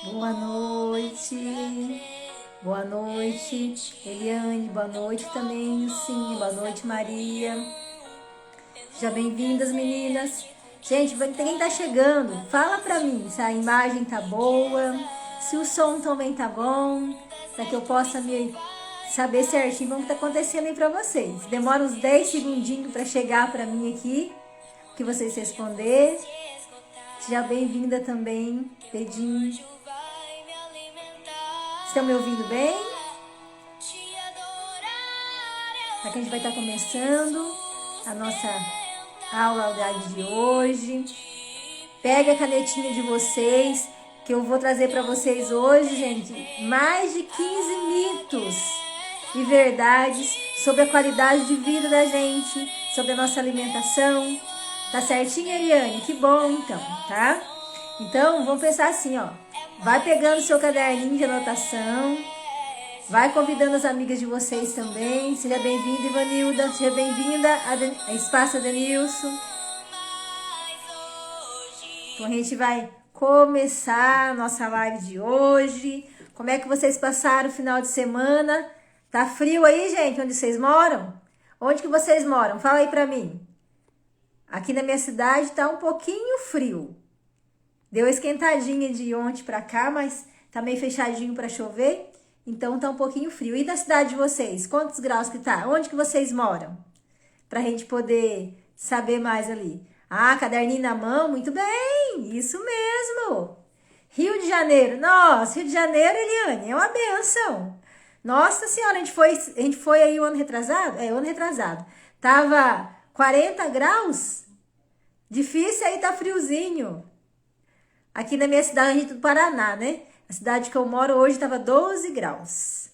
Boa noite. Boa noite, Eliane. Boa noite também, sim. Boa noite, Maria. Sejam bem-vindas, meninas. Gente, quem tá chegando, fala pra mim se a imagem tá boa, se o som também tá bom, para que eu possa me saber certinho o que tá acontecendo aí pra vocês. Demora uns 10 segundinhos pra chegar pra mim aqui, que vocês responder. Seja bem-vinda também, Pedinho. Estão me ouvindo bem? Aqui a gente vai estar começando a nossa aula de hoje. Pega a canetinha de vocês, que eu vou trazer para vocês hoje, gente, mais de 15 mitos e verdades sobre a qualidade de vida da gente, sobre a nossa alimentação. Tá certinho, Eliane? Que bom, então, tá? Então, vamos pensar assim, ó. Vai pegando seu caderninho de anotação. Vai convidando as amigas de vocês também. Seja bem-vinda, Ivanilda. Seja bem-vinda a Espaço Adenilson. Então a gente vai começar a nossa live de hoje. Como é que vocês passaram o final de semana? Tá frio aí, gente, onde vocês moram? Onde que vocês moram? Fala aí pra mim. Aqui na minha cidade tá um pouquinho frio. Deu uma esquentadinha de ontem pra cá, mas tá meio fechadinho pra chover. Então tá um pouquinho frio. E da cidade de vocês? Quantos graus que tá? Onde que vocês moram? Pra gente poder saber mais ali. Ah, caderninho na mão, muito bem, isso mesmo. Rio de Janeiro, nossa, Rio de Janeiro, Eliane, é uma benção. Nossa senhora, a gente foi aí o ano retrasado? É, o ano retrasado. Tava 40 graus, difícil aí, tá friozinho. Aqui na minha cidade do Paraná, né? A cidade que eu moro hoje tava 12 graus.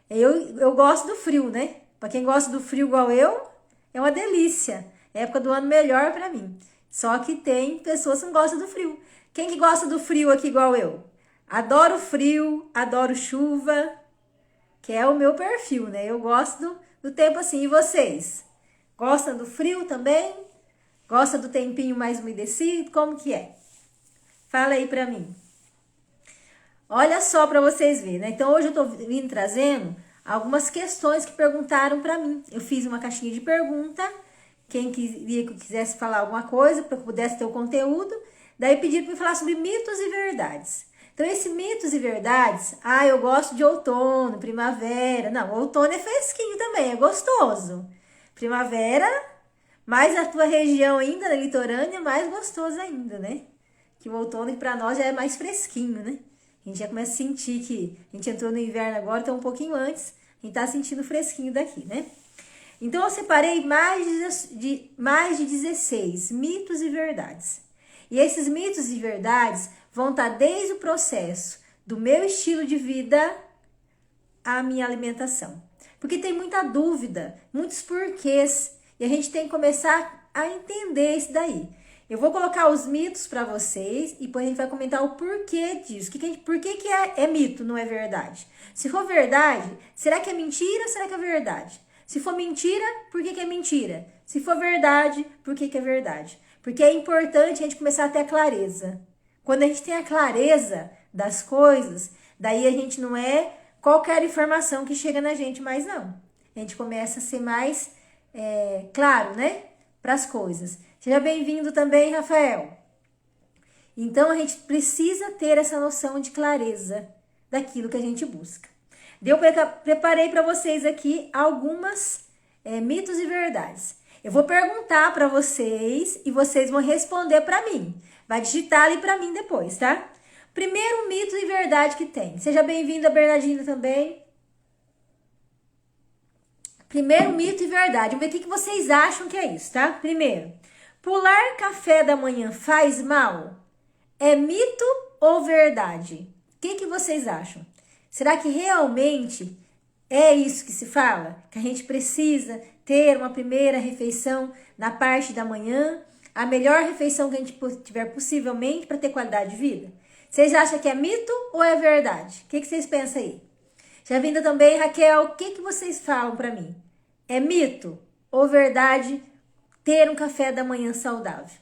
Eu gosto do frio, né? Pra quem gosta do frio igual eu, é uma delícia. É a época do ano melhor pra mim. Só que tem pessoas que não gostam do frio. Quem que gosta do frio aqui igual eu? Adoro frio, adoro chuva, que é o meu perfil, né? Eu gosto do tempo assim. E vocês? Gostam do frio também? Gostam do tempinho mais umedecido? Como que é? Fala aí pra mim. Olha só pra vocês verem, né? Então hoje eu tô vindo trazendo algumas questões que perguntaram pra mim. Eu fiz uma caixinha de pergunta. Quem queria que eu quisesse falar alguma coisa, para que eu pudesse ter o conteúdo. Daí pediram para eu falar sobre mitos e verdades. Então, esses mitos e verdades, eu gosto de outono, primavera. Não, outono é fresquinho também, é gostoso. Primavera, mais na tua região ainda, na litorânea, é mais gostoso ainda, né? Que o outono, que para nós já é mais fresquinho, né? A gente já começa a sentir que a gente entrou no inverno agora, então um pouquinho antes, a gente tá sentindo o fresquinho daqui, né? Então, eu separei mais de 16 mitos e verdades. E esses mitos e verdades vão estar desde o processo do meu estilo de vida à minha alimentação. Porque tem muita dúvida, muitos porquês, e a gente tem que começar a entender isso daí. Eu vou colocar os mitos para vocês e depois a gente vai comentar o porquê disso. Por que é mito, não é verdade? Se for verdade, será que é mentira ou será que é verdade? Se for mentira, por que é mentira? Se for verdade, por que é verdade? Porque é importante a gente começar a ter a clareza. Quando a gente tem a clareza das coisas, daí a gente não é qualquer informação que chega na gente, mas não. A gente começa a ser mais claro, né? Para as coisas. Seja bem-vindo também, Rafael. Então, a gente precisa ter essa noção de clareza daquilo que a gente busca. Preparei para vocês aqui algumas mitos e verdades. Eu vou perguntar para vocês e vocês vão responder para mim. Vai digitar ali para mim depois, tá? Primeiro mito e verdade que tem. Seja bem-vinda, Bernardina, também. Primeiro mito e verdade. Vamos ver o que vocês acham que é isso, tá? Primeiro, pular café da manhã faz mal? É mito ou verdade? O que vocês acham? Será que realmente é isso que se fala? Que a gente precisa ter uma primeira refeição na parte da manhã, a melhor refeição que a gente tiver possivelmente para ter qualidade de vida? Vocês acham que é mito ou é verdade? O que vocês pensam aí? Já vindo também, Raquel, o que vocês falam para mim? É mito ou verdade ter um café da manhã saudável?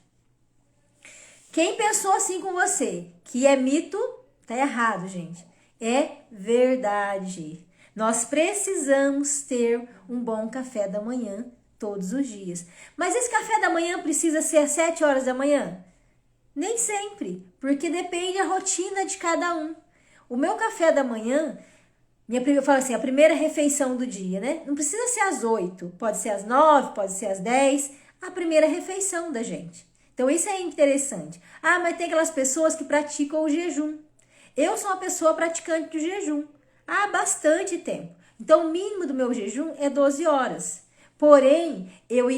Quem pensou assim com você, que é mito, Tá errado, gente. É verdade. Nós precisamos ter um bom café da manhã todos os dias. Mas esse café da manhã precisa ser às 7 horas da manhã? Nem sempre, porque depende da rotina de cada um. O meu café da manhã, eu falo assim, a primeira refeição do dia, né? Não precisa ser às 8, pode ser às 9, pode ser às 10, a primeira refeição da gente. Então isso é interessante. Ah, mas tem aquelas pessoas que praticam o jejum. Eu sou uma pessoa praticante do jejum há bastante tempo. Então o mínimo do meu jejum é 12 horas. Porém, eu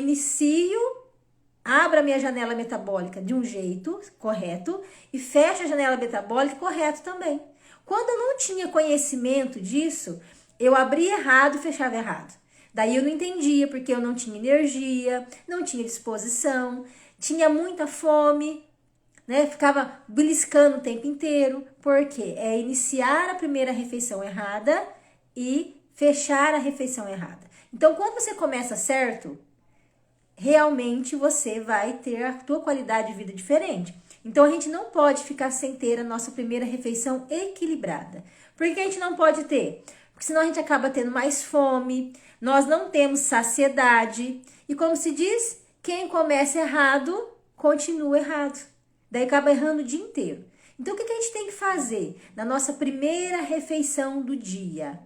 abro a minha janela metabólica de um jeito correto e fecho a janela metabólica correto também. Quando eu não tinha conhecimento disso, eu abria errado e fechava errado. Daí eu não entendia porque eu não tinha energia, não tinha disposição, tinha muita fome, né? Ficava beliscando o tempo inteiro. Por quê? É iniciar a primeira refeição errada e fechar a refeição errada. Então, quando você começa certo, realmente você vai ter a tua qualidade de vida diferente. Então, a gente não pode ficar sem ter a nossa primeira refeição equilibrada. Por que a gente não pode ter? Porque senão a gente acaba tendo mais fome, nós não temos saciedade. E como se diz, quem começa errado, continua errado. Daí acaba errando o dia inteiro. Então, o que a gente tem que fazer na nossa primeira refeição do dia?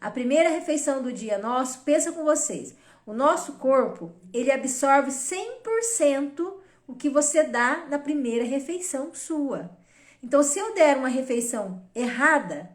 A primeira refeição do dia nosso, pensa com vocês, o nosso corpo, ele absorve 100% o que você dá na primeira refeição sua. Então, se eu der uma refeição errada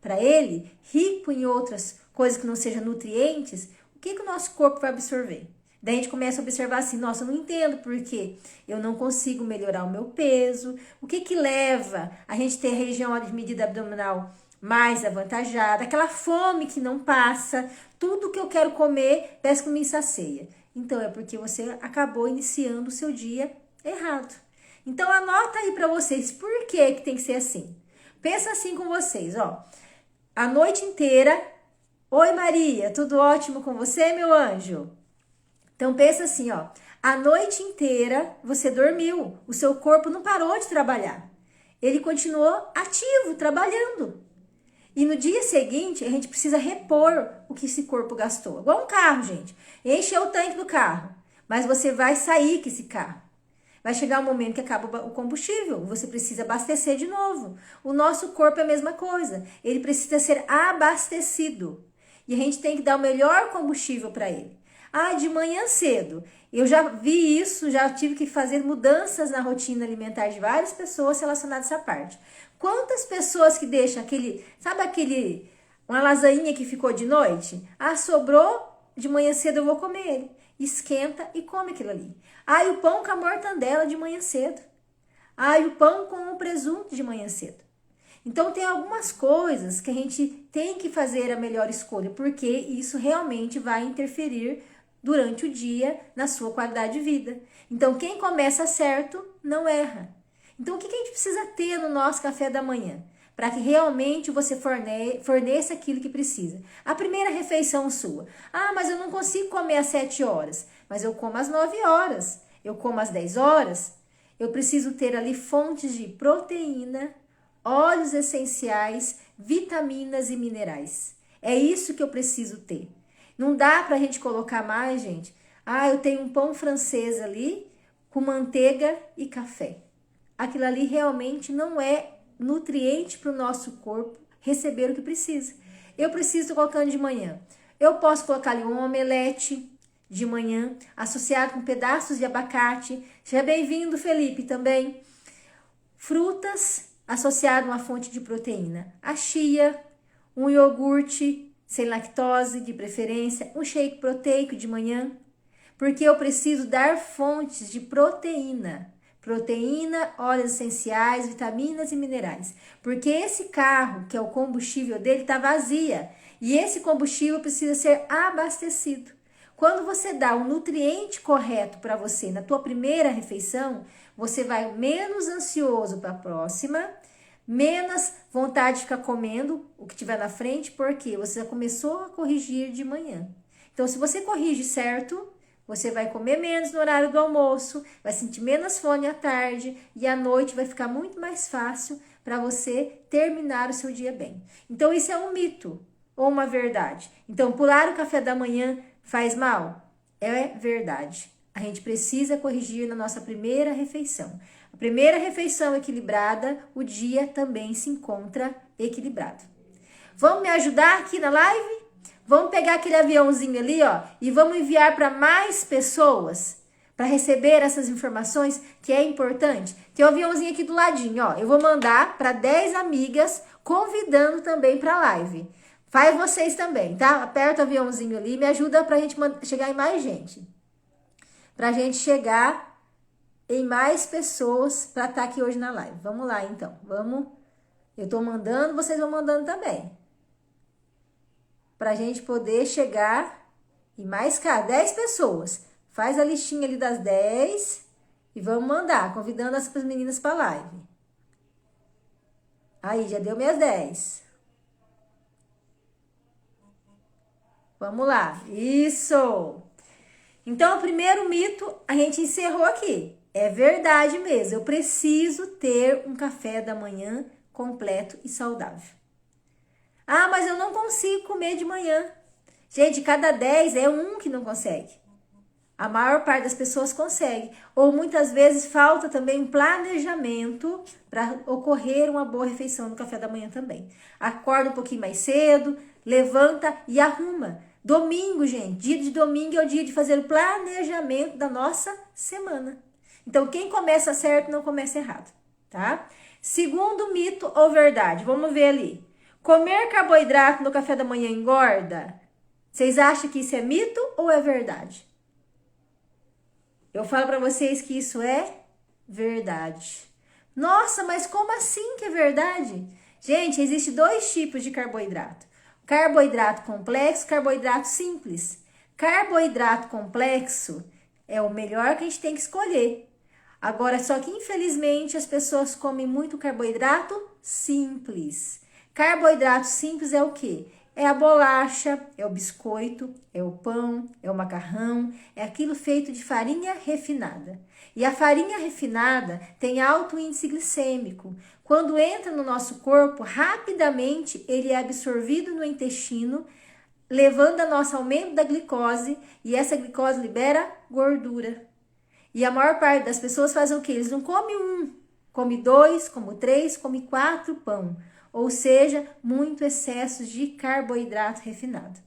para ele, rico em outras coisas que não sejam nutrientes, o que o nosso corpo vai absorver? Daí a gente começa a observar assim, nossa, eu não entendo porque eu não consigo melhorar o meu peso. O que leva a gente ter a região de medida abdominal mais avantajada, aquela fome que não passa, tudo que eu quero comer parece que me sacia. Então é porque você acabou iniciando o seu dia errado. Então anota aí para vocês por que tem que ser assim. Pensa assim com vocês, ó. A noite inteira, oi Maria, tudo ótimo com você, meu anjo? Então pensa assim, ó, a noite inteira você dormiu, o seu corpo não parou de trabalhar. Ele continuou ativo, trabalhando. E no dia seguinte, a gente precisa repor o que esse corpo gastou. Igual um carro, gente. Encheu o tanque do carro, mas você vai sair com esse carro. Vai chegar um momento que acaba o combustível, você precisa abastecer de novo. O nosso corpo é a mesma coisa, ele precisa ser abastecido. E a gente tem que dar o melhor combustível para ele. Ah, de manhã cedo. Eu já vi isso, já tive que fazer mudanças na rotina alimentar de várias pessoas relacionadas a essa parte. Quantas pessoas que deixam uma lasanha que ficou de noite? Ah, sobrou, de manhã cedo eu vou comer ele. Esquenta e come aquilo ali. Ah, e o pão com a mortandela de manhã cedo. Ah, e o pão com o presunto de manhã cedo. Então, tem algumas coisas que a gente tem que fazer a melhor escolha, porque isso realmente vai interferir durante o dia na sua qualidade de vida. Então, quem começa certo não erra. Então, o que a gente precisa ter no nosso café da manhã? Para que realmente você forneça aquilo que precisa. A primeira refeição sua. Ah, mas eu não consigo comer às 7 horas. Mas eu como às 9 horas. Eu como às 10 horas. Eu preciso ter ali fontes de proteína, óleos essenciais, vitaminas e minerais. É isso que eu preciso ter. Não dá pra gente colocar mais, gente. Ah, eu tenho um pão francês ali com manteiga e café. Aquilo ali realmente não é nutriente para o nosso corpo receber o que precisa. Eu preciso colocando de manhã. Eu posso colocar ali um omelete de manhã, associado com pedaços de abacate. Seja bem-vindo, Felipe, também. Frutas, associado a uma fonte de proteína. A chia, um iogurte sem lactose, de preferência, um shake proteico de manhã, porque eu preciso dar fontes de proteína. Proteína, óleos essenciais, vitaminas e minerais. Porque esse carro, que é o combustível dele, está vazia. E esse combustível precisa ser abastecido. Quando você dá o nutriente correto para você na tua primeira refeição, você vai menos ansioso para a próxima, menos vontade de ficar comendo o que tiver na frente, porque você já começou a corrigir de manhã. Então, se você corrige certo, você vai comer menos no horário do almoço, vai sentir menos fome à tarde e à noite vai ficar muito mais fácil para você terminar o seu dia bem. Então, isso é um mito ou uma verdade? Então, pular o café da manhã faz mal? É verdade. A gente precisa corrigir na nossa primeira refeição. A primeira refeição equilibrada, o dia também se encontra equilibrado. Vamos me ajudar aqui na live? Vamos pegar aquele aviãozinho ali, ó, e vamos enviar para mais pessoas para receber essas informações que é importante. Tem um aviãozinho aqui do ladinho, ó. Eu vou mandar para 10 amigas, convidando também para a live. Faz vocês também, tá? Aperta o aviãozinho ali, me ajuda pra gente chegar em mais gente. Pra gente chegar em mais pessoas pra estar aqui hoje na live. Vamos lá, então. Vamos. Eu tô mandando, vocês vão mandando também. Pra gente poder chegar em mais 10 pessoas. Faz a listinha ali das 10 e vamos mandar, convidando essas meninas pra live. Aí, já deu minhas 10. Vamos lá. Isso! Então, o primeiro mito a gente encerrou aqui. É verdade mesmo. Eu preciso ter um café da manhã completo e saudável. Ah, mas eu não consigo comer de manhã. Gente, cada 10 é um que não consegue. A maior parte das pessoas consegue. Ou muitas vezes falta também um planejamento para ocorrer uma boa refeição no café da manhã também. Acorda um pouquinho mais cedo, levanta e arruma. Domingo, gente, dia de domingo é o dia de fazer o planejamento da nossa semana. Então, quem começa certo não começa errado, tá? Segundo mito ou verdade, vamos ver ali. Comer carboidrato no café da manhã engorda? Vocês acham que isso é mito ou é verdade? Eu falo para vocês que isso é verdade. Nossa, mas como assim que é verdade? Gente, existe 2 tipos de carboidrato. Carboidrato complexo, carboidrato simples. Carboidrato complexo é o melhor que a gente tem que escolher. Agora, só que infelizmente as pessoas comem muito carboidrato simples. Carboidrato simples é o quê? É a bolacha, é o biscoito, é o pão, é o macarrão, é aquilo feito de farinha refinada. E a farinha refinada tem alto índice glicêmico. Quando entra no nosso corpo, rapidamente ele é absorvido no intestino, levando a nosso aumento da glicose, e essa glicose libera gordura. E a maior parte das pessoas fazem o quê? Eles não comem um, come 2, come 3, come 4 pão. Ou seja, muito excesso de carboidrato refinado.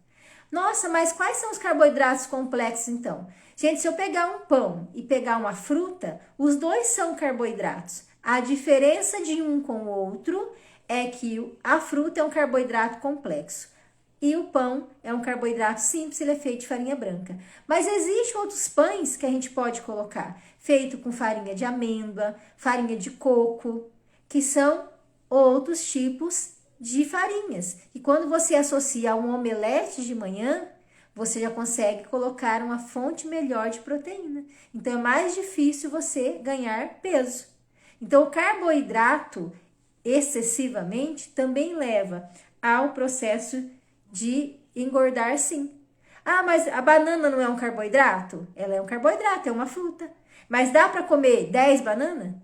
Nossa, mas quais são os carboidratos complexos então? Gente, se eu pegar um pão e pegar uma fruta, os 2 são carboidratos. A diferença de um com o outro é que a fruta é um carboidrato complexo e o pão é um carboidrato simples, ele é feito de farinha branca. Mas existem outros pães que a gente pode colocar, feito com farinha de amêndoa, farinha de coco, que são outros tipos de farinhas. E quando você associa a um omelete de manhã, você já consegue colocar uma fonte melhor de proteína. Então, é mais difícil você ganhar peso. Então, o carboidrato excessivamente também leva ao processo de engordar, sim. Ah, mas a banana não é um carboidrato? Ela é um carboidrato, é uma fruta. Mas dá para comer 10 bananas?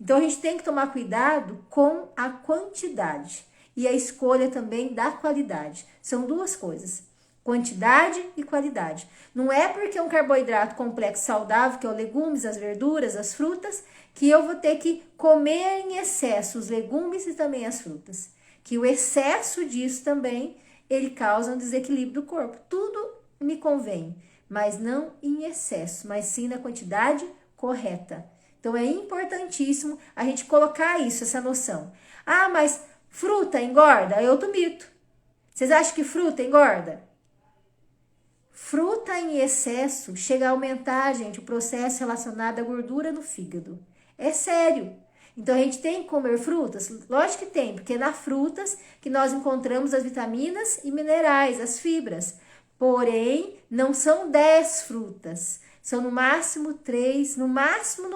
Então, a gente tem que tomar cuidado com a quantidade e a escolha também da qualidade. São 2 coisas, quantidade e qualidade. Não é porque é um carboidrato complexo saudável, que é os legumes, as verduras, as frutas, que eu vou ter que comer em excesso os legumes e também as frutas. Que o excesso disso também, ele causa um desequilíbrio do corpo. Tudo me convém, mas não em excesso, mas sim na quantidade correta. Então, é importantíssimo a gente colocar isso, essa noção. Ah, mas fruta engorda? É outro mito. Vocês acham que fruta engorda? Fruta em excesso chega a aumentar, gente, o processo relacionado à gordura no fígado. É sério. Então, a gente tem que comer frutas? Lógico que tem, porque é nas frutas que nós encontramos as vitaminas e minerais, as fibras. Porém, não são 10 frutas. São no máximo 3, no máximo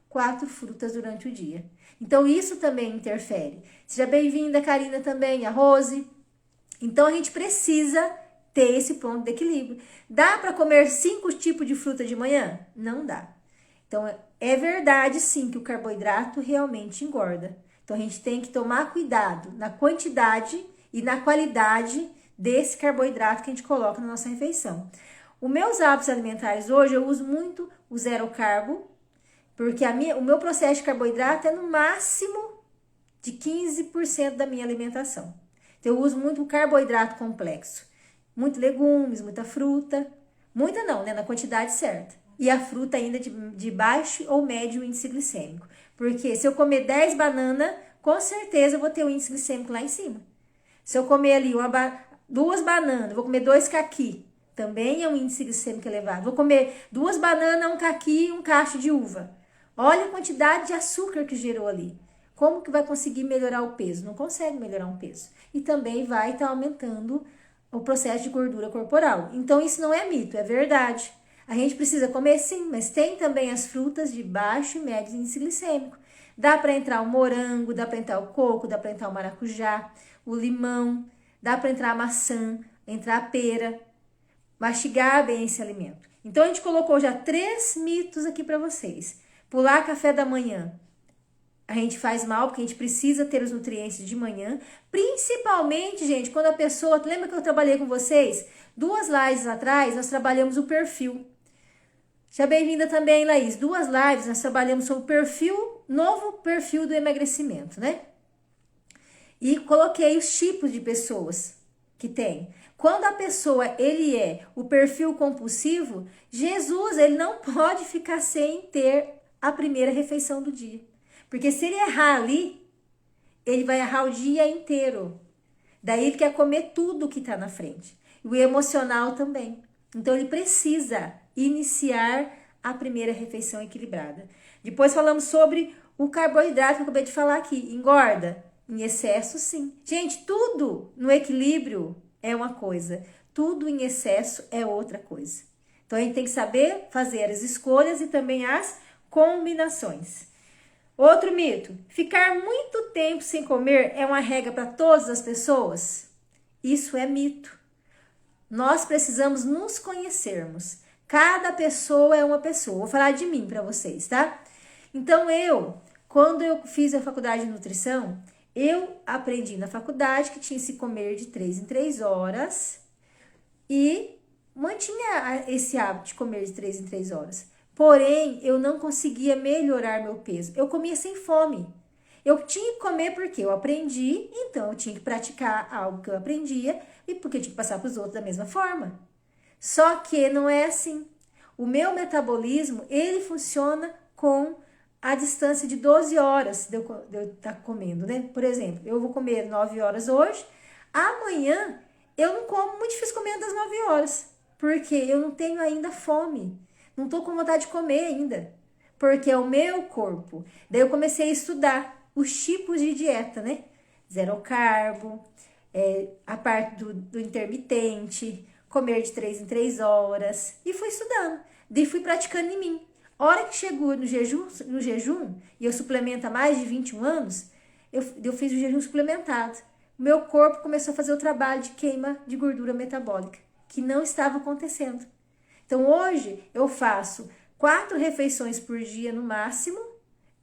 4 frutas durante o dia. Então, isso também interfere. Seja bem-vinda, Karina, também, a Rose. Então, a gente precisa ter esse ponto de equilíbrio. Dá para comer 5 tipos de fruta de manhã? Não dá. Então, é verdade, sim, que o carboidrato realmente engorda. Então, a gente tem que tomar cuidado na quantidade e na qualidade desse carboidrato que a gente coloca na nossa refeição. Os meus hábitos alimentares hoje, eu uso muito o zero carbo, porque o meu processo de carboidrato é no máximo de 15% da minha alimentação. Então, eu uso muito o carboidrato complexo. Muito legumes, muita fruta. Muita não, né? Na quantidade certa. E a fruta ainda de baixo ou médio índice glicêmico. Porque se eu comer 10 bananas, com certeza eu vou ter o índice glicêmico lá em cima. Se eu comer ali duas bananas, vou comer 2 caqui, também é um índice glicêmico elevado. Vou comer 2 bananas, um caqui e um cacho de uva. Olha a quantidade de açúcar que gerou ali. Como que vai conseguir melhorar o peso? Não consegue melhorar um peso. E também vai estar aumentando o processo de gordura corporal. Então, isso não é mito, é verdade. A gente precisa comer sim, mas tem também as frutas de baixo e médio índice glicêmico. Dá para entrar o morango, dá para entrar o coco, dá para entrar o maracujá, o limão, dá para entrar a maçã, entrar a pera. Mastigar bem esse alimento. Então, a gente colocou já 3 mitos aqui para vocês. Pular café da manhã. A gente faz mal, porque a gente precisa ter os nutrientes de manhã. Principalmente, gente, quando a pessoa... Lembra que eu trabalhei com vocês? 2 lives atrás, nós trabalhamos o perfil. Seja bem-vinda também, Laís. 2 lives, nós trabalhamos sobre o perfil, novo perfil do emagrecimento, né? E coloquei os tipos de pessoas que tem. Quando a pessoa, ele é o perfil compulsivo, Jesus, ele não pode ficar sem ter a primeira refeição do dia. Porque se ele errar ali, ele vai errar o dia inteiro. Daí ele quer comer tudo que está na frente. E o emocional também. Então ele precisa iniciar a primeira refeição equilibrada. Depois falamos sobre o carboidrato que eu acabei de falar aqui. Engorda? Em excesso, sim. Gente, tudo no equilíbrio é uma coisa. Tudo em excesso é outra coisa. Então a gente tem que saber fazer as escolhas e também as combinações. Outro mito, ficar muito tempo sem comer é uma regra para todas as pessoas? Isso é mito. Nós precisamos nos conhecermos. Cada pessoa é uma pessoa. Vou falar de mim para vocês, tá? Então quando eu fiz a faculdade de nutrição, eu aprendi na faculdade que tinha que se comer de 3 em 3 horas e mantinha esse hábito de comer de 3 em 3 horas. Porém, eu não conseguia melhorar meu peso. Eu comia sem fome. Eu tinha que comer porque eu aprendi, então eu tinha que praticar algo que eu aprendia e porque eu tinha que passar para os outros da mesma forma. Só que não é assim. O meu metabolismo, ele funciona com a distância de 12 horas de eu estar comendo, né? Por exemplo, eu vou comer 9 horas hoje, amanhã eu não como, muito difícil comer das 9 horas, porque eu não tenho ainda fome. Não tô com vontade de comer ainda, porque é o meu corpo. Daí eu comecei a estudar os tipos de dieta, né? Zero carbo, a parte do intermitente, comer de 3 em 3 horas. E fui estudando. Daí fui praticando em mim. A hora que chegou no jejum, e eu suplemento há mais de 21 anos, eu fiz o jejum suplementado. O meu corpo começou a fazer o trabalho de queima de gordura metabólica, que não estava acontecendo. Então, hoje, eu faço 4 refeições por dia no máximo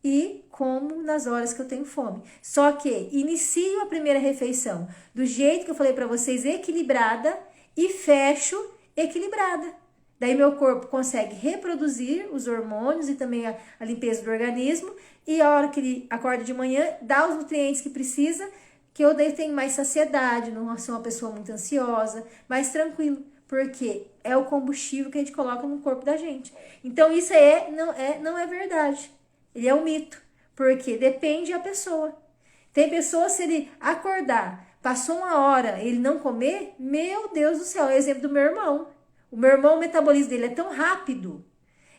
e como nas horas que eu tenho fome. Só que inicio a primeira refeição do jeito que eu falei para vocês, equilibrada, e fecho equilibrada. Daí, meu corpo consegue reproduzir os hormônios e também a limpeza do organismo. E a hora que ele acorda de manhã, dá os nutrientes que precisa, que eu daí tenho mais saciedade, não sou uma pessoa muito ansiosa, mais tranquilo. Porque é o combustível que a gente coloca no corpo da gente. Então, isso não é verdade. Ele é um mito. Porque depende da pessoa. Tem pessoas, se ele acordar, passou 1 hora, ele não comer, meu Deus do céu, é o exemplo do meu irmão. O meu irmão, o metabolismo dele é tão rápido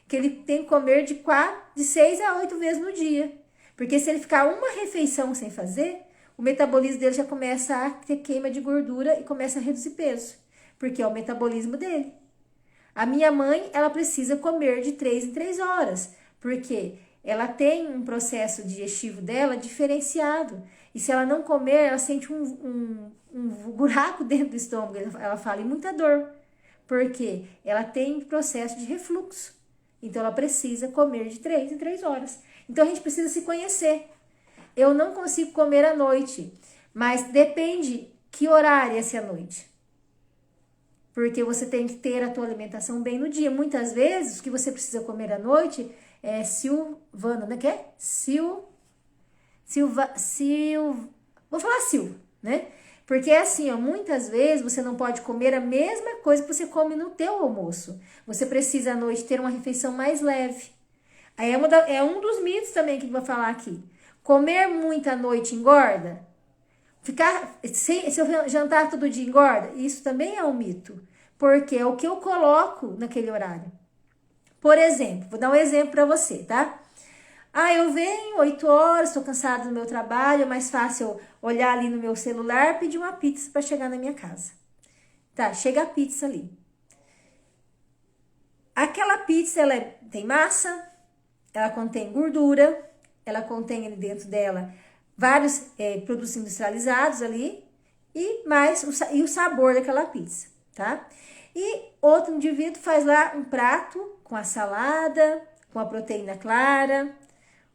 que ele tem que comer de 6 a 8 vezes no dia. Porque se ele ficar uma refeição sem fazer, o metabolismo dele já começa a ter queima de gordura e começa a reduzir peso. Porque é o metabolismo dele. A minha mãe, ela precisa comer de 3 em 3 horas, porque ela tem um processo digestivo dela diferenciado. E se ela não comer, ela sente um buraco dentro do estômago, ela fala, e muita dor, porque ela tem processo de refluxo. Então, ela precisa comer de 3 em 3 horas. Então, a gente precisa se conhecer. eu não consigo comer à noite. Mas depende que horário é essa noite. Porque você tem que ter a tua alimentação bem no dia. Muitas vezes, o que você precisa comer à noite é silvana, né? Que é? Vou falar né? Porque é assim, ó, muitas vezes você não pode comer a mesma coisa que você come no teu almoço. Você precisa à noite ter uma refeição mais leve. Aí é um dos mitos também que eu vou falar aqui. Comer muito à noite engorda? Se eu jantar todo dia engorda? Isso também é um mito. Porque é o que eu coloco naquele horário. Por exemplo, vou dar um exemplo para você, tá? Eu venho 8 horas, estou cansada do meu trabalho, é mais fácil olhar ali no meu celular e pedir uma pizza para chegar na minha casa. Tá, chega a pizza ali. Aquela pizza, ela tem massa, ela contém gordura, ela contém ali dentro dela vários produtos industrializados ali e mais o sabor daquela pizza, tá? E outro indivíduo faz lá um prato com a salada, com a proteína clara,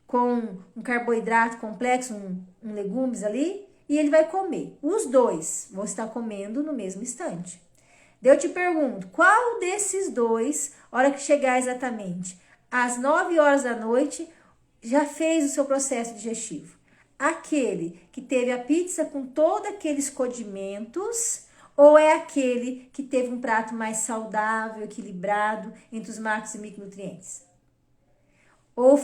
com um carboidrato complexo, um legumes ali, e ele vai comer. Os dois vão estar comendo no mesmo instante. Eu te pergunto, qual desses dois, hora que chegar exatamente às 9 horas da noite, já fez o seu processo digestivo? Aquele que teve a pizza com todos aqueles condimentos, ou é aquele que teve um prato mais saudável, equilibrado entre os macros e micronutrientes? Ou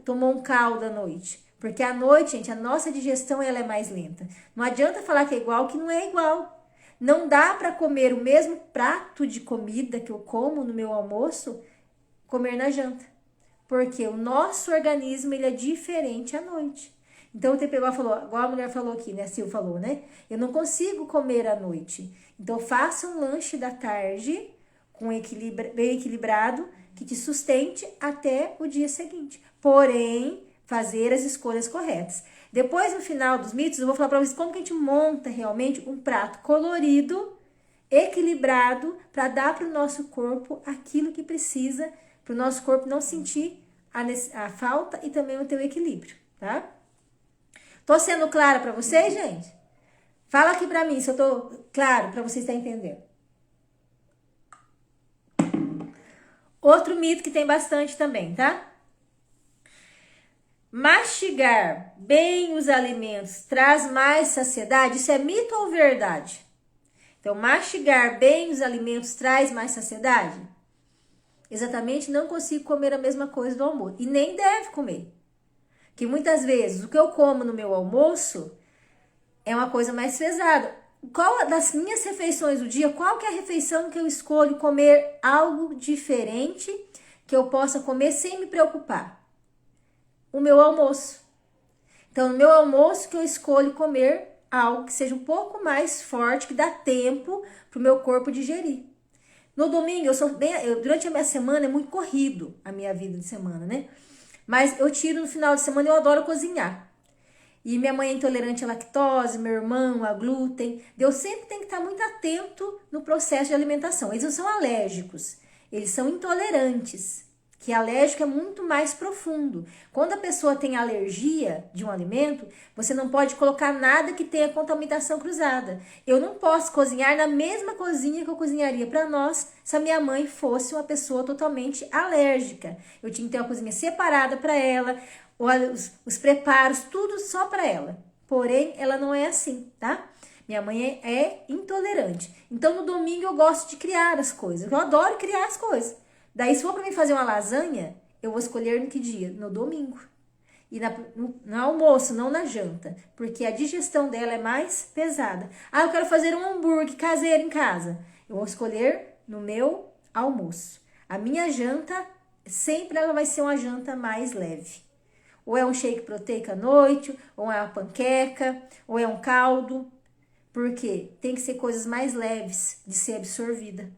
tomou um caldo à noite? Porque à noite, gente, a nossa digestão ela é mais lenta. Não adianta falar que é igual, que não é igual. Não dá para comer o mesmo prato de comida que eu como no meu almoço, comer na janta. Porque o nosso organismo ele é diferente à noite. Então, o TP igual a mulher falou aqui, né? A Sil falou, né? Eu não consigo comer à noite. Então, faça um lanche da tarde bem equilibrado, que te sustente até o dia seguinte. Porém, fazer as escolhas corretas. Depois, no final dos mitos, eu vou falar para vocês como que a gente monta realmente um prato colorido, equilibrado, para dar para o nosso corpo aquilo que precisa, para o nosso corpo não sentir a falta e também o teu equilíbrio, tá? Tô sendo clara para vocês, gente? Fala aqui para mim se eu tô claro para vocês estarem entendendo. Outro mito que tem bastante também, tá? Mastigar bem os alimentos traz mais saciedade? Isso é mito ou verdade? Então, mastigar bem os alimentos traz mais saciedade? Exatamente, não consigo comer a mesma coisa do almoço. E nem deve comer. Que muitas vezes o que eu como no meu almoço é uma coisa mais pesada. Qual das minhas refeições do dia, qual que é a refeição que eu escolho comer algo diferente que eu possa comer sem me preocupar? O meu almoço. Então, no meu almoço que eu escolho comer algo que seja um pouco mais forte, que dá tempo para o meu corpo digerir. No domingo, durante a minha semana é muito corrido a minha vida de semana, né? Mas eu tiro no final de semana, eu adoro cozinhar. E minha mãe é intolerante à lactose, meu irmão a glúten. Eu sempre tenho que estar muito atento no processo de alimentação. Eles não são alérgicos, eles são intolerantes. Que alérgico é muito mais profundo. Quando a pessoa tem alergia de um alimento, você não pode colocar nada que tenha contaminação cruzada. Eu não posso cozinhar na mesma cozinha que eu cozinharia para nós se a minha mãe fosse uma pessoa totalmente alérgica. Eu tinha que ter uma cozinha separada para ela, os preparos, tudo só para ela. Porém, ela não é assim, tá? Minha mãe é intolerante. Então, no domingo eu gosto de criar as coisas. Eu adoro criar as coisas. Daí, se for para mim fazer uma lasanha, eu vou escolher no que dia? No domingo. E no almoço, não na janta. Porque a digestão dela é mais pesada. Eu quero fazer um hambúrguer caseiro em casa. Eu vou escolher no meu almoço. A minha janta, sempre ela vai ser uma janta mais leve. Ou é um shake proteico à noite, ou é uma panqueca, ou é um caldo. Porque tem que ser coisas mais leves de ser absorvida.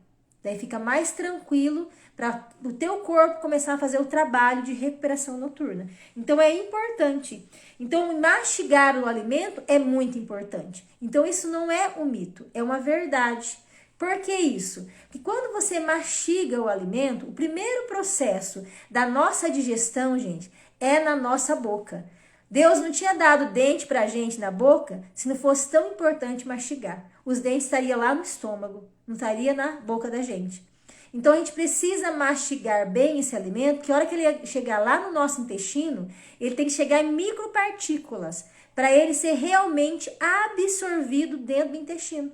Daí fica mais tranquilo para o teu corpo começar a fazer o trabalho de recuperação noturna. Então, é importante. Então, mastigar o alimento é muito importante. Então, isso não é um mito, é uma verdade. Por que isso? Porque quando você mastiga o alimento, o primeiro processo da nossa digestão, gente, é na nossa boca. Deus não tinha dado dente pra gente na boca se não fosse tão importante mastigar. Os dentes estariam lá no estômago, não estaria na boca da gente. Então a gente precisa mastigar bem esse alimento, que a hora que ele chegar lá no nosso intestino, ele tem que chegar em micropartículas, para ele ser realmente absorvido dentro do intestino.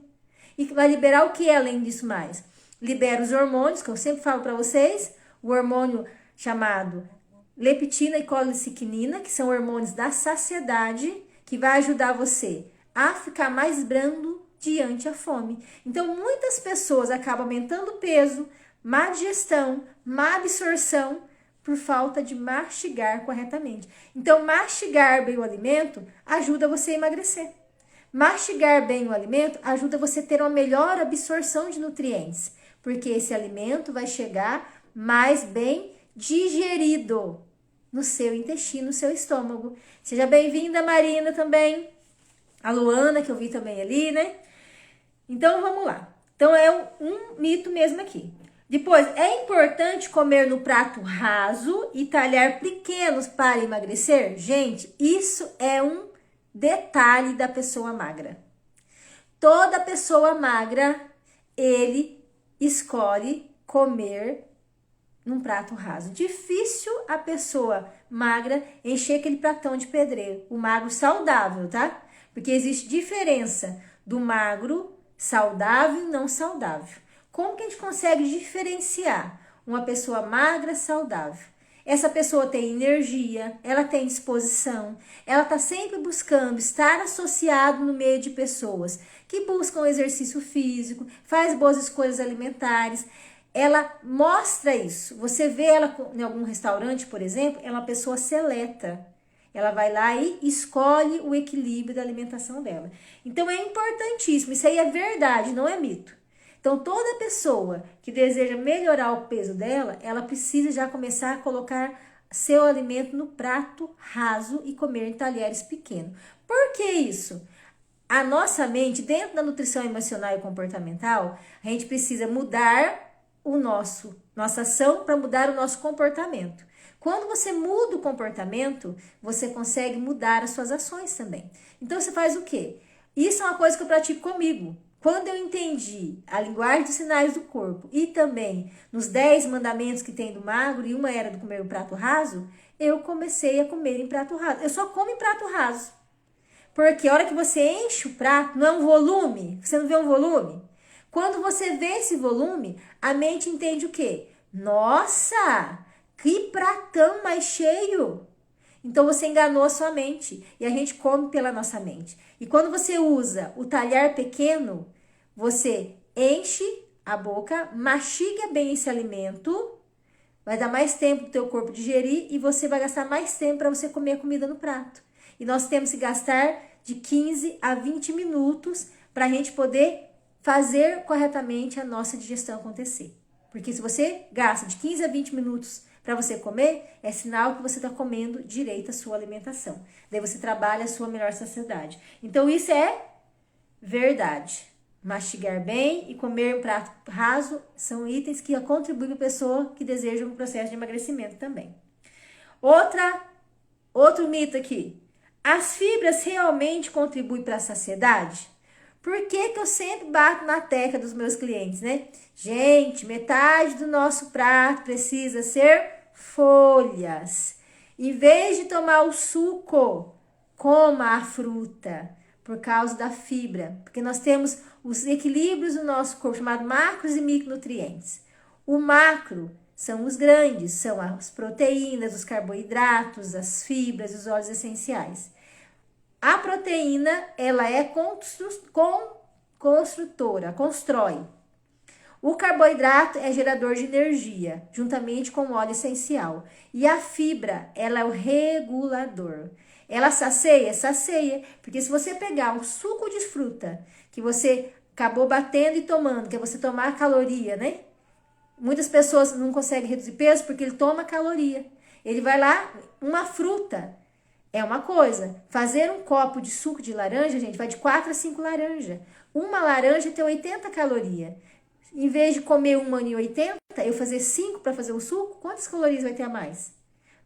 E vai liberar o que além disso mais? Libera os hormônios, que eu sempre falo para vocês, o hormônio chamado leptina e coliciquinina, que são hormônios da saciedade, que vai ajudar você a ficar mais brando diante a fome. Então, muitas pessoas acabam aumentando o peso, má digestão, má absorção, por falta de mastigar corretamente. Então, mastigar bem o alimento ajuda você a emagrecer. Mastigar bem o alimento ajuda você a ter uma melhor absorção de nutrientes, porque esse alimento vai chegar mais bem digerido no seu intestino, no seu estômago. Seja bem-vinda, Marina, também. A Luana, que eu vi também ali, né? Então, vamos lá. Então, é um mito mesmo aqui. Depois, é importante comer no prato raso e talhar pequenos para emagrecer? Gente, isso é um detalhe da pessoa magra. Toda pessoa magra, ele escolhe comer num prato raso. Difícil a pessoa magra encher aquele pratão de pedreiro. O magro saudável, tá? Porque existe diferença do magro saudável e não saudável. Como que a gente consegue diferenciar uma pessoa magra saudável? Essa pessoa tem energia, ela tem disposição, ela está sempre buscando estar associado no meio de pessoas que buscam exercício físico, faz boas escolhas alimentares. Ela mostra isso. Você vê ela em algum restaurante, por exemplo, é uma pessoa seleta. Ela vai lá e escolhe o equilíbrio da alimentação dela. Então é importantíssimo, isso aí é verdade, não é mito. Então, toda pessoa que deseja melhorar o peso dela, ela precisa já começar a colocar seu alimento no prato raso e comer em talheres pequenos. Por que isso? A nossa mente, dentro da nutrição emocional e comportamental, a gente precisa mudar nossa ação para mudar o nosso comportamento. Quando você muda o comportamento, você consegue mudar as suas ações também. Então, você faz o quê? Isso é uma coisa que eu pratico comigo. Quando eu entendi a linguagem dos sinais do corpo e também nos 10 mandamentos que tem do magro, e uma era do comer o prato raso, eu comecei a comer em prato raso. Eu só como em prato raso. Porque a hora que você enche o prato, não é um volume, você não vê um volume? Quando você vê esse volume, a mente entende o quê? Nossa, que pratão mais cheio! Então, você enganou a sua mente e a gente come pela nossa mente. E quando você usa o talher pequeno, você enche a boca, mastiga bem esse alimento, vai dar mais tempo para o teu corpo digerir e você vai gastar mais tempo para você comer a comida no prato. E nós temos que gastar de 15 a 20 minutos para a gente poder fazer corretamente a nossa digestão acontecer. Porque se você gasta de 15 a 20 minutos para você comer, é sinal que você está comendo direito a sua alimentação. Daí você trabalha a sua melhor saciedade. Então, isso é verdade. Mastigar bem e comer um prato raso são itens que contribuem para a pessoa que deseja um processo de emagrecimento também. Outro mito aqui. As fibras realmente contribuem para a saciedade? Por que eu sempre bato na tecla dos meus clientes, né? Gente, metade do nosso prato precisa ser folhas. Em vez de tomar o suco, coma a fruta, por causa da fibra. Porque nós temos os equilíbrios do nosso corpo, chamados macros e micronutrientes. O macro são os grandes, são as proteínas, os carboidratos, as fibras, os óleos essenciais. A proteína, ela é construtora, constrói. O carboidrato é gerador de energia, juntamente com o óleo essencial. E a fibra, ela é o regulador. Ela sacia? Sacia. Porque se você pegar um suco de fruta, que você acabou batendo e tomando, que é você tomar a caloria, né? Muitas pessoas não conseguem reduzir peso porque ele toma caloria. Ele vai lá, uma fruta. É uma coisa, fazer um copo de suco de laranja, gente, vai de 4 a 5 laranjas. Uma laranja tem 80 calorias. Em vez de comer uma em 80, eu fazer 5 para fazer o suco, quantas calorias vai ter a mais?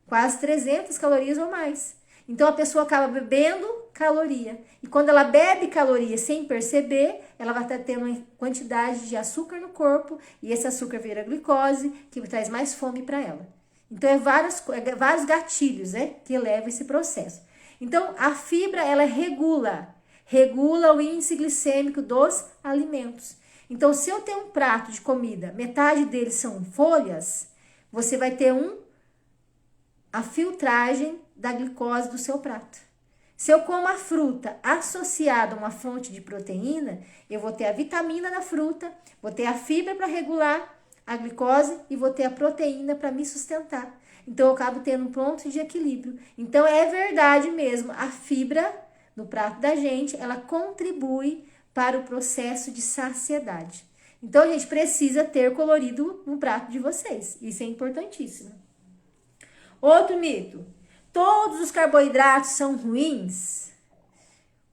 Quase 300 calorias ou mais. Então a pessoa acaba bebendo caloria. E quando ela bebe caloria sem perceber, ela vai estar tendo uma quantidade de açúcar no corpo e esse açúcar vira glicose, que traz mais fome para ela. Então é vários gatilhos, né, que levam esse processo. Então a fibra ela regula o índice glicêmico dos alimentos. Então se eu tenho um prato de comida, metade deles são folhas, você vai ter a filtragem da glicose do seu prato. Se eu como a fruta associada a uma fonte de proteína, eu vou ter a vitamina da fruta, vou ter a fibra para regular a glicose e vou ter a proteína para me sustentar. Então eu acabo tendo um ponto de equilíbrio. Então é verdade mesmo, a fibra no prato da gente, ela contribui para o processo de saciedade. Então a gente precisa ter colorido no prato de vocês. Isso é importantíssimo. Outro mito. Todos os carboidratos são ruins?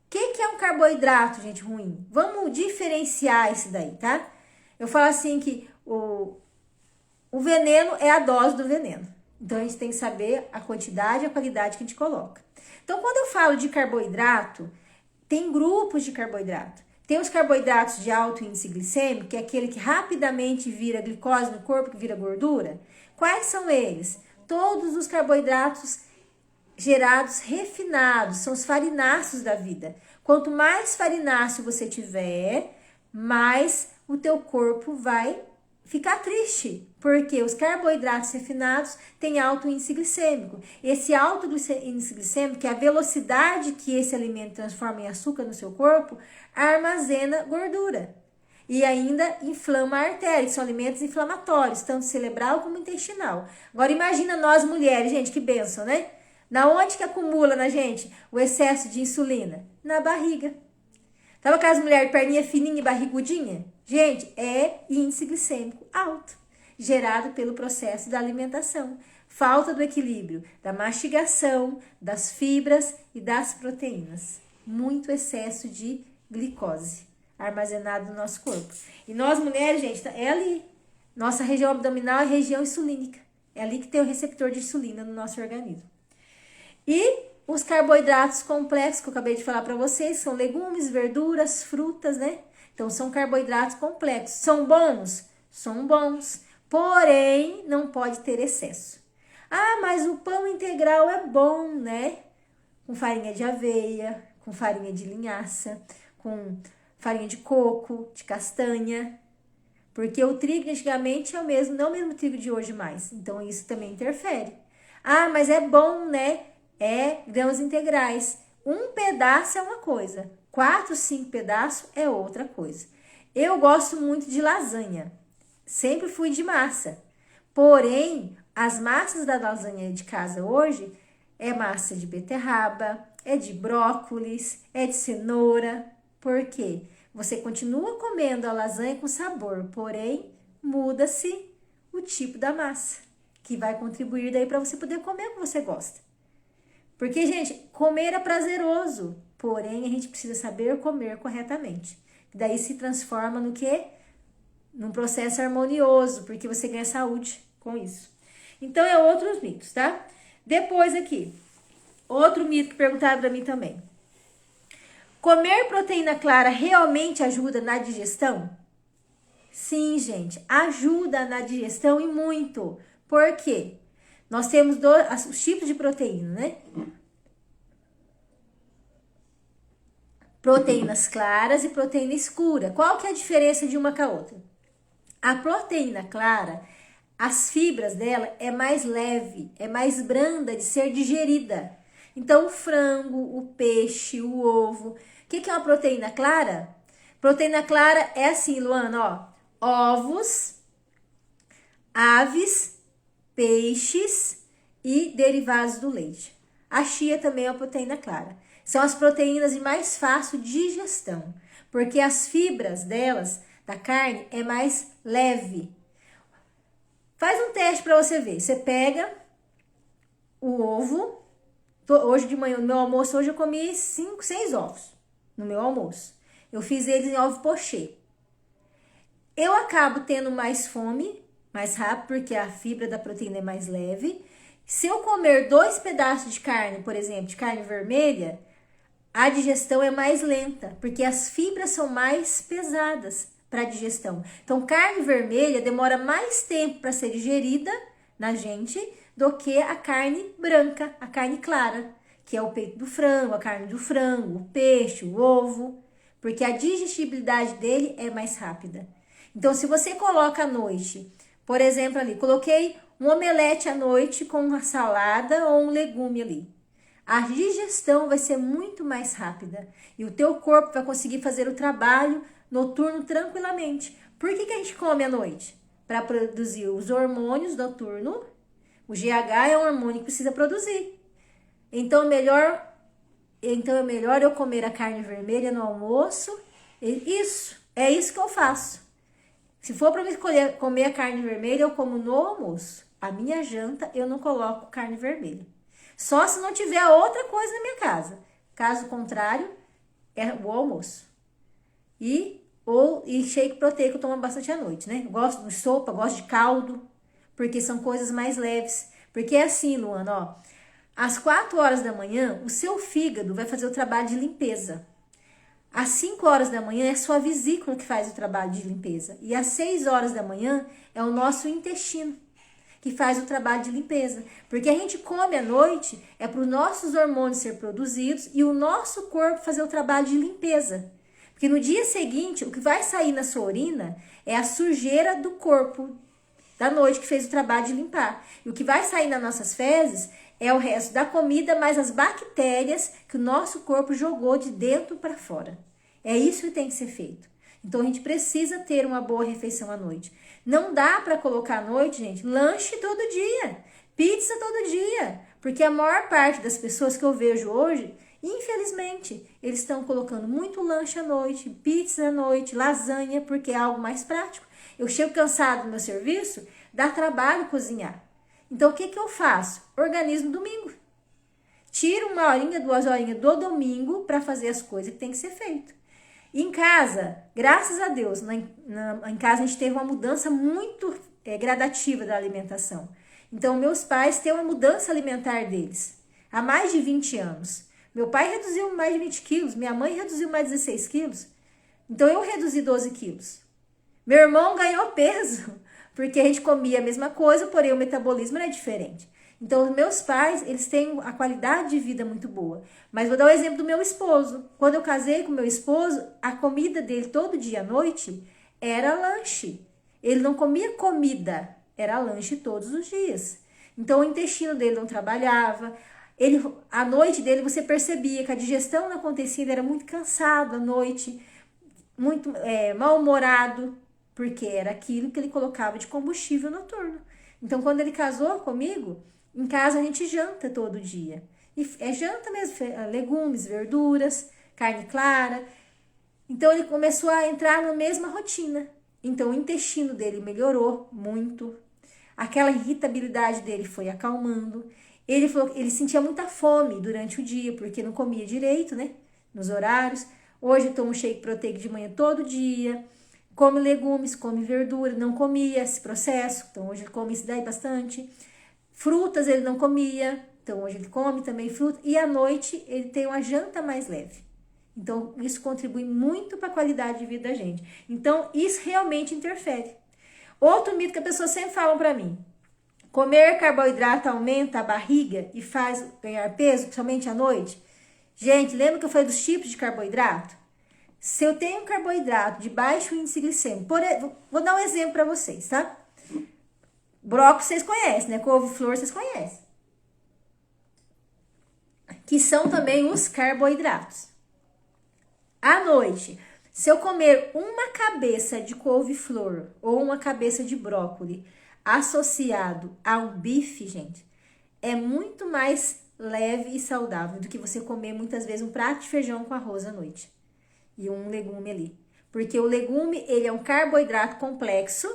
O que é um carboidrato, gente, ruim? Vamos diferenciar isso daí, tá? Eu falo assim que o veneno é a dose do veneno. Então, a gente tem que saber a quantidade e a qualidade que a gente coloca. Então, quando eu falo de carboidrato, tem grupos de carboidrato. Tem os carboidratos de alto índice glicêmico, que é aquele que rapidamente vira glicose no corpo, que vira gordura. Quais são eles? Todos os carboidratos gerados refinados, são os farináceos da vida. Quanto mais farináceo você tiver, mais o teu corpo vai ficar triste, porque os carboidratos refinados têm alto índice glicêmico. Esse alto índice glicêmico, que é a velocidade que esse alimento transforma em açúcar no seu corpo, armazena gordura. E ainda inflama a artéria, que são alimentos inflamatórios, tanto cerebral como intestinal. Agora imagina nós mulheres, gente, que bênção, né? Na onde que acumula na gente o excesso de insulina? Na barriga. Sabe aquelas mulheres perninha fininha e barrigudinha? Gente, é índice glicêmico alto, gerado pelo processo da alimentação. Falta do equilíbrio da mastigação, das fibras e das proteínas. Muito excesso de glicose armazenado no nosso corpo. E nós mulheres, gente, é ali. Nossa região abdominal é a região insulínica. É ali que tem o receptor de insulina no nosso organismo. E os carboidratos complexos que eu acabei de falar para vocês são legumes, verduras, frutas, né? Então são carboidratos complexos. São bons? São bons. Porém, não pode ter excesso. Ah, mas o pão integral é bom, né? Com farinha de aveia, com farinha de linhaça, com farinha de coco, de castanha. Porque o trigo antigamente é o mesmo, não é o mesmo trigo de hoje mais. Então isso também interfere. Ah, mas é bom, né? É grãos integrais. Um pedaço é uma coisa, 4, 5 pedaços é outra coisa. Eu gosto muito de lasanha, sempre fui de massa. Porém, as massas da lasanha de casa hoje é massa de beterraba, é de brócolis, é de cenoura. Por quê? Você continua comendo a lasanha com sabor, porém muda-se o tipo da massa, que vai contribuir daí para você poder comer o que você gosta. Porque, gente, comer é prazeroso, porém a gente precisa saber comer corretamente. Daí se transforma no quê? Num processo harmonioso, porque você ganha saúde com isso. Então, é outros mitos, tá? Depois aqui, outro mito que perguntaram pra mim também. Comer proteína clara realmente ajuda na digestão? Sim, gente, ajuda na digestão e muito. Por quê? Nós temos os tipos de proteína, né? Proteínas claras e proteína escura. Qual que é a diferença de uma com a outra? A proteína clara, as fibras dela é mais leve, é mais branda de ser digerida. Então, o frango, o peixe, o ovo. O que é uma proteína clara? Proteína clara é assim, Luana, ó. Ovos, aves, peixes e derivados do leite. A chia também é uma proteína clara. São as proteínas de mais fácil digestão, porque as fibras delas, da carne, é mais leve. Faz um teste para você ver. Você pega o ovo. Hoje de manhã, no meu almoço, hoje eu comi 5, 6 ovos no meu almoço. Eu fiz eles em ovo pochê. Eu acabo tendo mais fome, mais rápido, porque a fibra da proteína é mais leve. Se eu comer 2 pedaços de carne, por exemplo, de carne vermelha, a digestão é mais lenta, porque as fibras são mais pesadas para a digestão. Então, carne vermelha demora mais tempo para ser digerida na gente do que a carne branca, a carne clara, que é o peito do frango, a carne do frango, o peixe, o ovo, porque a digestibilidade dele é mais rápida. Então, se você coloca à noite, por exemplo, ali, coloquei um omelete à noite com uma salada ou um legume ali. A digestão vai ser muito mais rápida e o teu corpo vai conseguir fazer o trabalho noturno tranquilamente. Por que a gente come à noite? Para produzir os hormônios noturno. O GH é um hormônio que precisa produzir. Então é melhor eu comer a carne vermelha no almoço. É isso que eu faço. Se for para eu comer a carne vermelha, eu como no almoço. A minha janta, eu não coloco carne vermelha. Só se não tiver outra coisa na minha casa. Caso contrário, é o almoço. E shake proteico eu tomo bastante à noite, né? Eu gosto de sopa, gosto de caldo, porque são coisas mais leves. Porque é assim, Luana, ó. Às 4 horas da manhã, o seu fígado vai fazer o trabalho de limpeza. Às 5 horas da manhã é a sua vesícula que faz o trabalho de limpeza. E às 6 horas da manhã é o nosso intestino que faz o trabalho de limpeza. Porque a gente come à noite é para os nossos hormônios ser produzidos e o nosso corpo fazer o trabalho de limpeza. Porque no dia seguinte, o que vai sair na sua urina é a sujeira do corpo da noite que fez o trabalho de limpar. E o que vai sair nas nossas fezes é o resto da comida, mais as bactérias que o nosso corpo jogou de dentro para fora. É isso que tem que ser feito. Então a gente precisa ter uma boa refeição à noite. Não dá para colocar à noite, gente, lanche todo dia, pizza todo dia. Porque a maior parte das pessoas que eu vejo hoje, infelizmente, eles estão colocando muito lanche à noite, pizza à noite, lasanha, porque é algo mais prático. Eu chego cansado do meu serviço, dá trabalho cozinhar. Então, o que eu faço? Organizo no domingo. Tiro 1 horinha, 2 horinhas do domingo para fazer as coisas que tem que ser feito. Em casa, graças a Deus, em casa a gente teve uma mudança muito gradativa da alimentação. Então, meus pais têm uma mudança alimentar deles há mais de 20 anos. Meu pai reduziu mais de 20 quilos, minha mãe reduziu mais de 16 quilos. Então, eu reduzi 12 quilos. Meu irmão ganhou peso, porque a gente comia a mesma coisa, porém o metabolismo era diferente. Então, os meus pais, eles têm a qualidade de vida muito boa. Mas vou dar o exemplo do meu esposo. Quando eu casei com meu esposo, a comida dele todo dia à noite era lanche. Ele não comia comida, era lanche todos os dias. Então, o intestino dele não trabalhava. A noite dele, você percebia que a digestão não acontecia, ele era muito cansado à noite, muito mal-humorado, porque era aquilo que ele colocava de combustível noturno. Então, quando ele casou comigo, em casa a gente janta todo dia. E é janta mesmo, legumes, verduras, carne clara. Então, ele começou a entrar na mesma rotina. Então, o intestino dele melhorou muito. Aquela irritabilidade dele foi acalmando. Ele falou que ele sentia muita fome durante o dia, porque não comia direito, né? Nos horários. Hoje eu tomo shake proteico de manhã todo dia. Come legumes, come verdura, não comia esse processo, então hoje ele come isso daí bastante. Frutas ele não comia, então hoje ele come também fruta. E à noite ele tem uma janta mais leve. Então isso contribui muito para a qualidade de vida da gente. Então isso realmente interfere. Outro mito que a pessoa sempre fala para mim: comer carboidrato aumenta a barriga e faz ganhar peso, principalmente à noite. Gente, lembra que eu falei dos tipos de carboidrato? Se eu tenho um carboidrato de baixo índice glicêmico, vou dar um exemplo para vocês, tá? Brócolis vocês conhecem, né? Couve-flor vocês conhecem. Que são também os carboidratos. À noite, se eu comer uma cabeça de couve-flor ou uma cabeça de brócolis associado ao bife, gente, é muito mais leve e saudável do que você comer muitas vezes um prato de feijão com arroz à noite. E um legume ali. Porque o legume, ele é um carboidrato complexo,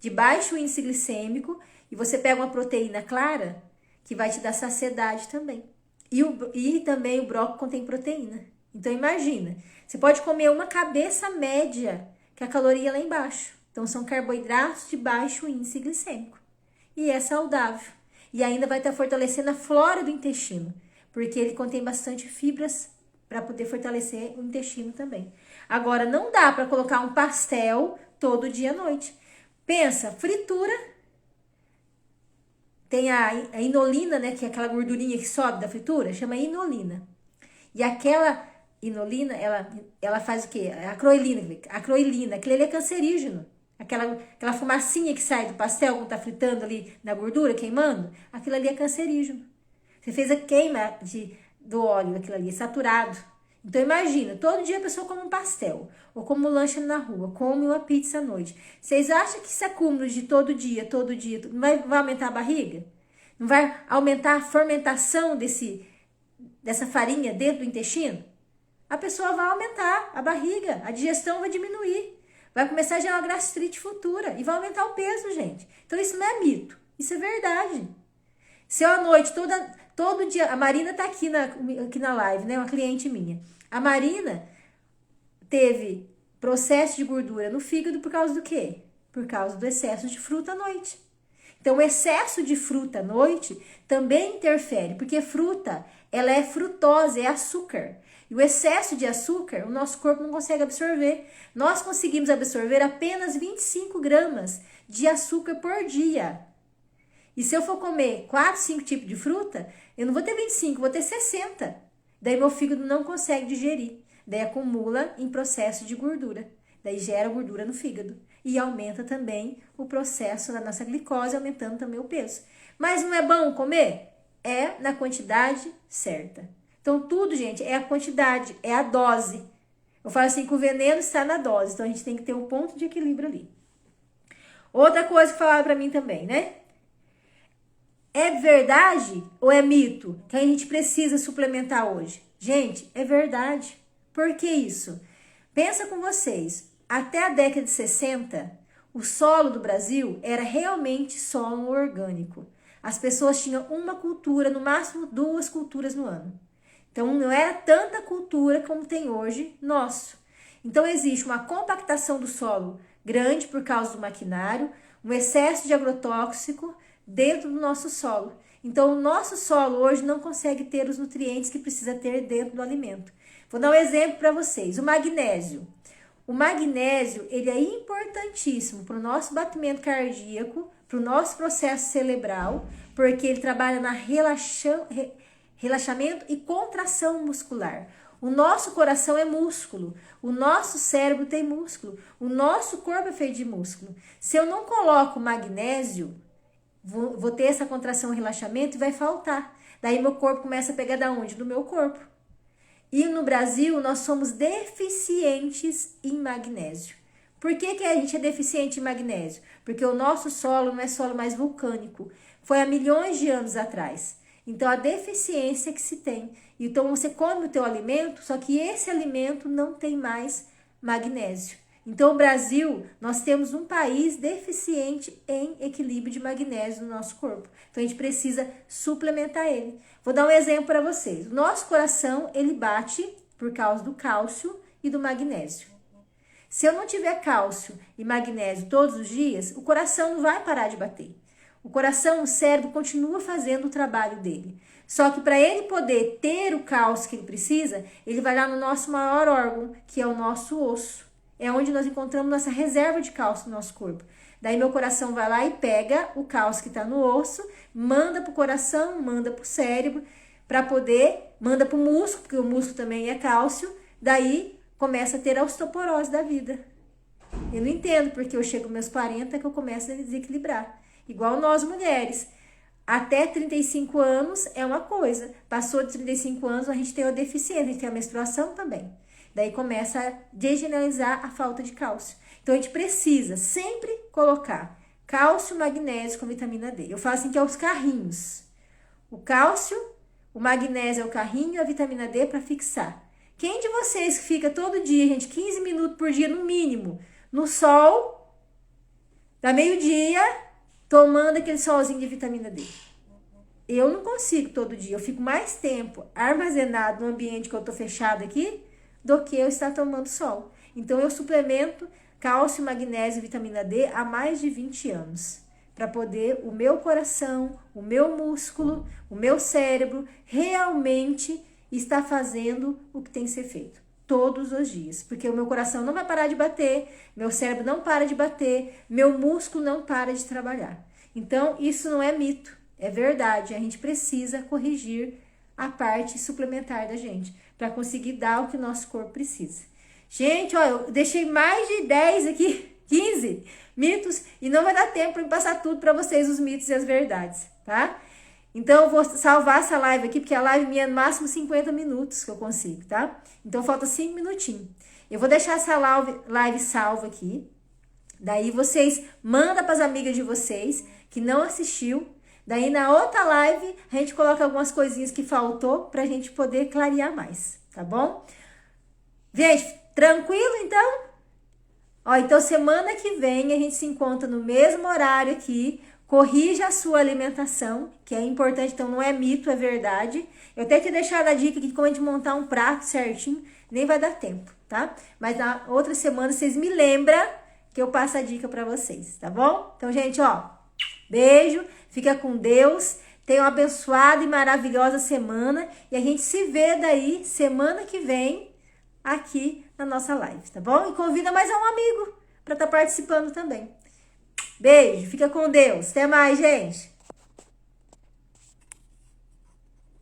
de baixo índice glicêmico, e você pega uma proteína clara, que vai te dar saciedade também. E também o brócolis contém proteína. Então, imagina, você pode comer uma cabeça média, que a caloria é lá embaixo. Então, são carboidratos de baixo índice glicêmico. E é saudável. e ainda vai estar fortalecendo a flora do intestino, porque ele contém bastante fibras para poder fortalecer o intestino também. Agora, não dá para colocar um pastel todo dia à noite. Pensa, fritura, tem a inulina, né, que é aquela gordurinha que sobe da fritura, chama inulina. E aquela inulina, ela faz o quê? A acroilina, aquele ali é cancerígeno. Aquela fumacinha que sai do pastel quando tá fritando ali na gordura, queimando, aquilo ali é cancerígeno. Você fez a queima do óleo, aquilo ali, é saturado. Então imagina, todo dia a pessoa come um pastel, ou come um lanche na rua, come uma pizza à noite. Vocês acham que esse acúmulo de todo dia, não vai aumentar a barriga? Não vai aumentar a fermentação dessa farinha dentro do intestino? A pessoa vai aumentar a barriga, a digestão vai diminuir. Vai começar a gerar uma gastrite futura e vai aumentar o peso, gente. Então isso não é mito, isso é verdade. Se eu à noite, todo dia, a Marina tá aqui na live, né? Uma cliente minha. A Marina teve processo de gordura no fígado por causa do quê? Por causa do excesso de fruta à noite. Então, o excesso de fruta à noite também interfere, porque fruta, ela é frutose, é açúcar. E o excesso de açúcar, o nosso corpo não consegue absorver. Nós conseguimos absorver apenas 25 gramas de açúcar por dia. E se eu for comer 4, 5 tipos de fruta, eu não vou ter 25, vou ter 60. Daí meu fígado não consegue digerir. Daí acumula em processo de gordura. Daí gera gordura no fígado. E aumenta também o processo da nossa glicose, aumentando também o peso. Mas não é bom comer? É na quantidade certa. Então tudo, gente, é a quantidade, é a dose. Eu falo assim que o veneno está na dose. Então a gente tem que ter um ponto de equilíbrio ali. Outra coisa que falaram pra mim também, né? É verdade ou é mito que a gente precisa suplementar hoje? Gente, é verdade. Por que isso? Pensa com vocês. Até a década de 60, o solo do Brasil era realmente solo orgânico. As pessoas tinham uma cultura, no máximo 2 culturas no ano. Então, não era tanta cultura como tem hoje nosso. Então, existe uma compactação do solo grande por causa do maquinário, um excesso de agrotóxico dentro do nosso solo. Então, o nosso solo hoje não consegue ter os nutrientes que precisa ter dentro do alimento. Vou dar um exemplo para vocês. O magnésio. O magnésio, ele é importantíssimo para o nosso batimento cardíaco, para o nosso processo cerebral, porque ele trabalha na relaxamento e contração muscular. O nosso coração é músculo, o nosso cérebro tem músculo, o nosso corpo é feito de músculo. Se eu não coloco magnésio, vou ter essa contração e relaxamento e vai faltar. Daí meu corpo começa a pegar da onde? Do meu corpo. E no Brasil, nós somos deficientes em magnésio. Por que a gente é deficiente em magnésio? Porque o nosso solo não é solo mais vulcânico. Foi há milhões de anos atrás. Então, a deficiência que se tem. Então, você come o teu alimento, só que esse alimento não tem mais magnésio. Então, o Brasil, nós temos um país deficiente em equilíbrio de magnésio no nosso corpo. Então, a gente precisa suplementar ele. Vou dar um exemplo para vocês. O nosso coração, ele bate por causa do cálcio e do magnésio. Se eu não tiver cálcio e magnésio todos os dias, o coração não vai parar de bater. O coração, o cérebro, continua fazendo o trabalho dele. Só que para ele poder ter o cálcio que ele precisa, ele vai lá no nosso maior órgão, que é o nosso osso. É onde nós encontramos nossa reserva de cálcio no nosso corpo. Daí meu coração vai lá e pega o cálcio que está no osso, manda para o coração, manda para o cérebro, para poder, manda para o músculo, porque o músculo também é cálcio, daí começa a ter a osteoporose da vida. Eu não entendo porque eu chego aos meus 40 que eu começo a desequilibrar. Igual nós mulheres. Até 35 anos é uma coisa. Passou de 35 anos, a gente tem a deficiência, a gente tem a menstruação também. Daí começa a degeneralizar a falta de cálcio. Então, a gente precisa sempre colocar cálcio, magnésio com vitamina D. Eu falo assim que é os carrinhos. O cálcio, o magnésio é o carrinho, a vitamina D para fixar. Quem de vocês que fica todo dia, gente, 15 minutos por dia no mínimo, no sol, da meio-dia, tomando aquele solzinho de vitamina D? Eu não consigo todo dia. Eu fico mais tempo armazenado no ambiente que eu tô fechado aqui do que eu estar tomando sol. Então, eu suplemento cálcio, magnésio e vitamina D há mais de 20 anos. para poder o meu coração, o meu músculo, o meu cérebro realmente estar fazendo o que tem que ser feito todos os dias, porque o meu coração não vai parar de bater, meu cérebro não para de bater, meu músculo não para de trabalhar. Então, isso não é mito, é verdade. A gente precisa corrigir a parte suplementar da gente para conseguir dar o que o nosso corpo precisa. Gente, ó, eu deixei mais de 10 aqui, 15 mitos e não vai dar tempo para passar tudo para vocês, os mitos e as verdades, tá? Então, eu vou salvar essa live aqui, porque a live minha é no máximo 50 minutos que eu consigo, tá? Então, falta 5 minutinhos. Eu vou deixar essa live salva aqui. Daí, vocês mandam para as amigas de vocês que não assistiu. Daí, na outra live, a gente coloca algumas coisinhas que faltou pra gente poder clarear mais, tá bom? Gente, tranquilo, então? Ó, então, semana que vem, a gente se encontra no mesmo horário aqui. Corrija a sua alimentação, que é importante, então não é mito, é verdade. Eu até te deixar a dica aqui de como a gente montar um prato certinho, nem vai dar tempo, tá? Mas na outra semana vocês me lembram que eu passo a dica pra vocês, tá bom? Então, gente, ó, beijo, fica com Deus, tenha uma abençoada e maravilhosa semana e a gente se vê daí semana que vem aqui na nossa live, tá bom? E convida mais um amigo pra estar participando também. Beijo, fica com Deus. Até mais, gente.